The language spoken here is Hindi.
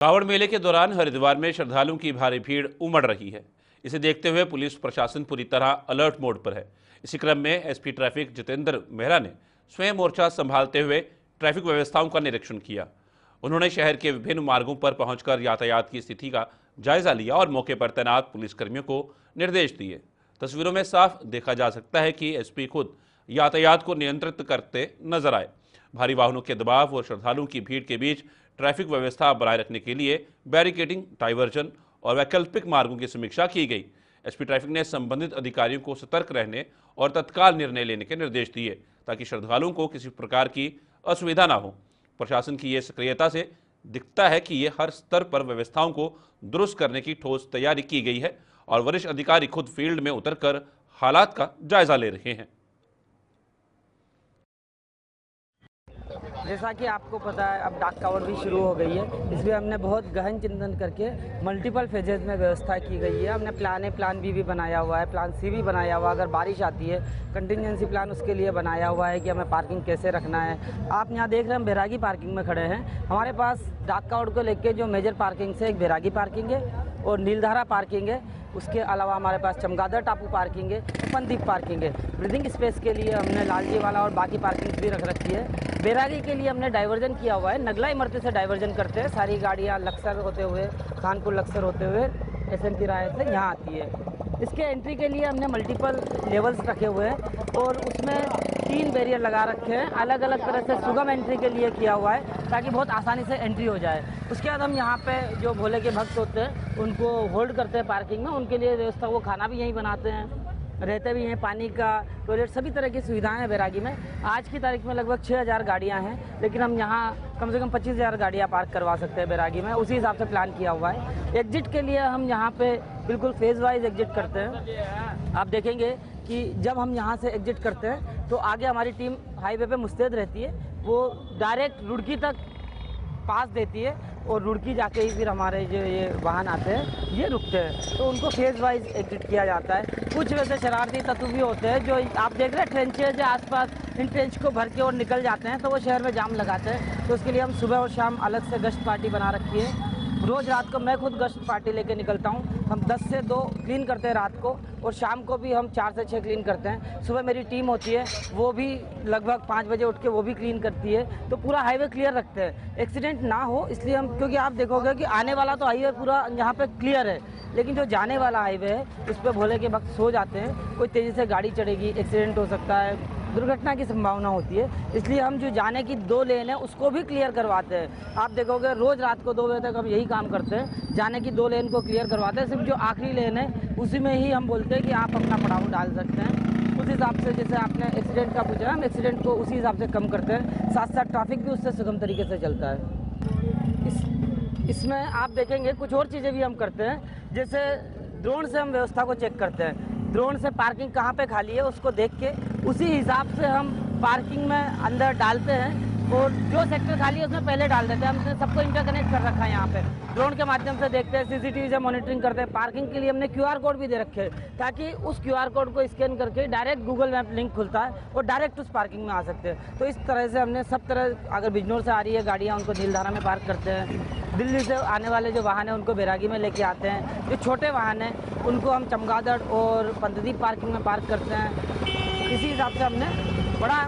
कांवड़ मेले के दौरान हरिद्वार में श्रद्धालुओं की भारी भीड़ उमड़ रही है। इसे देखते हुए पुलिस प्रशासन पूरी तरह अलर्ट मोड पर है। इसी क्रम में एसपी ट्रैफिक जितेंद्र मेहरा ने स्वयं मोर्चा संभालते हुए ट्रैफिक व्यवस्थाओं का निरीक्षण किया। उन्होंने शहर के विभिन्न मार्गों पर पहुंचकर यातायात की स्थिति का जायजा लिया और मौके पर तैनात पुलिसकर्मियों को निर्देश दिए। तस्वीरों में साफ देखा जा सकता है कि एसपी खुद यातायात को नियंत्रित करते नजर आए। भारी वाहनों के दबाव और श्रद्धालुओं की भीड़ के बीच ट्रैफिक व्यवस्था बनाए रखने के लिए बैरिकेडिंग, डाइवर्जन और वैकल्पिक मार्गों की समीक्षा की गई। एसपी ट्रैफिक ने संबंधित अधिकारियों को सतर्क रहने और तत्काल निर्णय लेने के निर्देश दिए ताकि श्रद्धालुओं को किसी प्रकार की असुविधा न हो। प्रशासन की यह सक्रियता से दिखता है कि ये हर स्तर पर व्यवस्थाओं को दुरुस्त करने की ठोस तैयारी की गई है और वरिष्ठ अधिकारी खुद फील्ड में उतरकर हालात का जायजा ले रहे हैं। जैसा कि आपको पता है, अब डाक कावड़ भी शुरू हो गई है, इसलिए हमने बहुत गहन चिंतन करके मल्टीपल फेजेज में व्यवस्था की गई है। हमने प्लान बी भी बनाया हुआ है, प्लान सी भी बनाया हुआ है। अगर बारिश आती है, कंटिजेंसी प्लान उसके लिए बनाया हुआ है कि हमें पार्किंग कैसे रखना है। आप यहाँ देख रहे हैं, हम बैरागी पार्किंग में खड़े हैं। हमारे पास डाक कावड़ को लेकर जो मेजर पार्किंग से एक बैरागी पार्किंग है और नीलधारा पार्किंग है। उसके अलावा हमारे पास चमगादड़ टापू पार्किंग है, पंदीप पार्किंग है। ब्रीदिंग स्पेस के लिए हमने लालजी वाला और बाकी पार्किंग भी रख रखी है। बैरागी के लिए हमने डाइवर्जन किया हुआ है, नगला इमरती से डाइवर्जन करते हैं। सारी गाड़ियाँ लक्सर होते हुए, खानपुर लक्सर होते हुए एसएमटी राय से यहाँ आती है। इसके एंट्री के लिए हमने मल्टीपल लेवल्स रखे हुए हैं और उसमें 3 बैरियर लगा रखे हैं। अलग अलग तरह से सुगम एंट्री के लिए किया हुआ है ताकि बहुत आसानी से एंट्री हो जाए। उसके बाद हम यहाँ पे जो भोले के भक्त होते हैं उनको होल्ड करते हैं पार्किंग में। उनके लिए व्यवस्था, वो खाना भी यहीं बनाते हैं, रहते भी हैं, पानी का, टॉयलेट, सभी तरह की सुविधाएं हैं बैरागी में। आज की तारीख में लगभग 6000 गाड़ियां हैं, लेकिन हम यहाँ कम से कम 25000 गाड़ियां पार्क करवा सकते हैं बैरागी में। उसी हिसाब से प्लान किया हुआ है। एग्जिट के लिए हम यहाँ पे बिल्कुल फेज वाइज एग्जिट करते हैं। आप देखेंगे कि जब हम यहाँ से एग्जिट करते हैं तो आगे हमारी टीम हाईवे पे मुस्तैद रहती है। वो डायरेक्ट रुड़की तक पास देती है और रुड़की जाके ही फिर हमारे जो ये वाहन आते हैं ये रुकते हैं, तो उनको फेज वाइज एग्जिट किया जाता है। कुछ वैसे शरारती तत्व भी होते हैं जो आप देख रहे हैं ट्रेंचेज के आसपास, इन ट्रेंच को भर के और निकल जाते हैं, तो वो शहर में जाम लगाते हैं। तो उसके लिए हम सुबह और शाम अलग से गश्त पार्टी बना रखी है। रोज़ रात को मैं खुद गश्त पार्टी लेके निकलता हूँ। हम 10 से 2 क्लीन करते हैं रात को और शाम को भी हम 4 से 6 क्लीन करते हैं। सुबह मेरी टीम होती है, वो भी लगभग 5 बजे उठ के वो भी क्लीन करती है। तो पूरा हाईवे क्लियर रखते हैं, एक्सीडेंट ना हो इसलिए हम, क्योंकि आप देखोगे कि आने वाला तो हाईवे पूरा यहाँ पे क्लियर है, लेकिन जो जाने वाला हाईवे है उस पर भोले के भक्त सो जाते हैं। कोई तेज़ी से गाड़ी चढ़ेगी, एक्सीडेंट हो सकता है, दुर्घटना की संभावना होती है। इसलिए हम जो जाने की 2 लेन है उसको भी क्लियर करवाते हैं। आप देखोगे रोज़ रात को 2 बजे तक हम यही काम करते हैं, जाने की 2 लेन को क्लियर करवाते हैं। सिर्फ जो आखिरी लेन है उसी में ही हम बोलते हैं कि आप अपना पड़ाव डाल सकते हैं। उस हिसाब से, जैसे आपने एक्सीडेंट का पूछा, हम एक्सीडेंट को उसी हिसाब से कम करते हैं। साथ साथ ट्रैफिक भी उससे सुगम तरीके से चलता है। इसमें आप देखेंगे कुछ और चीज़ें भी हम करते हैं, जैसे ड्रोन से हम व्यवस्था को चेक करते हैं। ड्रोन से पार्किंग कहाँ पे खाली है उसको देख के उसी हिसाब से हम पार्किंग में अंदर डालते हैं और जो सेक्टर खाली है उसमें पहले डाल देते हैं। हमने सबको इंटरकनेक्ट कर रखा है। यहाँ पे ड्रोन के माध्यम से देखते हैं, सीसीटीवी से मॉनिटरिंग करते हैं। पार्किंग के लिए हमने QR कोड भी दे रखे हैं ताकि उस QR कोड को स्कैन करके डायरेक्ट गूगल मैप लिंक खुलता है और डायरेक्ट उस पार्किंग में आ सकते हैं। तो इस तरह से हमने सब तरह, अगर बिजनौर से आ रही है गाड़ियाँ उनको नीलधारा में पार्क करते हैं। दिल्ली से आने वाले जो वाहन हैं उनको बैरागी में लेके आते हैं। जो छोटे वाहन हैं उनको हम चमगादड़ और पंदीप पार्किंग में पार्क करते हैं। इसी हिसाब से हमने बड़ा